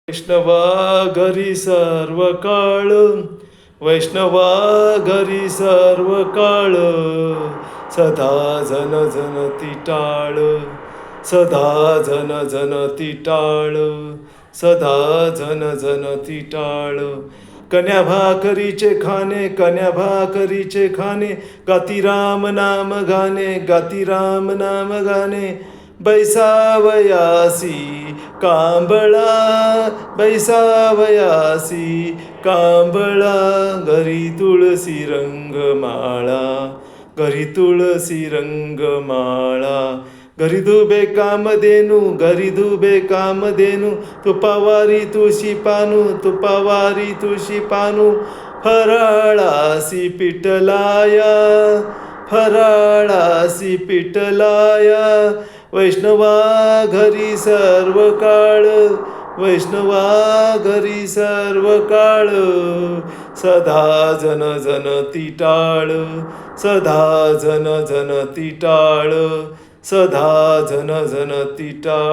वैष्णवा घरी सर्व काळ, वैष्णवा घरी सर्व काळ, सदा जन जन ती टाळ, सदा जन जन ती टाळ, सदा जन जन ती टाळ. कन्या भाकरीचे खाणे, कन्या भाकरीचे खाणे, गाती राम नाम गाणे, गाती राम नाम गाणे. बैसावयासी कांबळा, बैसावयासी कांबळा, घरी तुळसी रंगमाळा, घरी तुळसी रंगमाळा. घरी दुबे कामधेनू, घरी दुबे कामधेनू, तुपावारी तुळशी पानू, तुपावारी तुळशी पानू. फराळासी पिठलाया, फराळासी पिठलाया. वैष्णवा घरी सर्व काळ, वैष्णवा घरी सर्व काळ, सदा जन जन ती टाळ, सदा जन जन ती टाळ, सदा जन जन ती टाळ.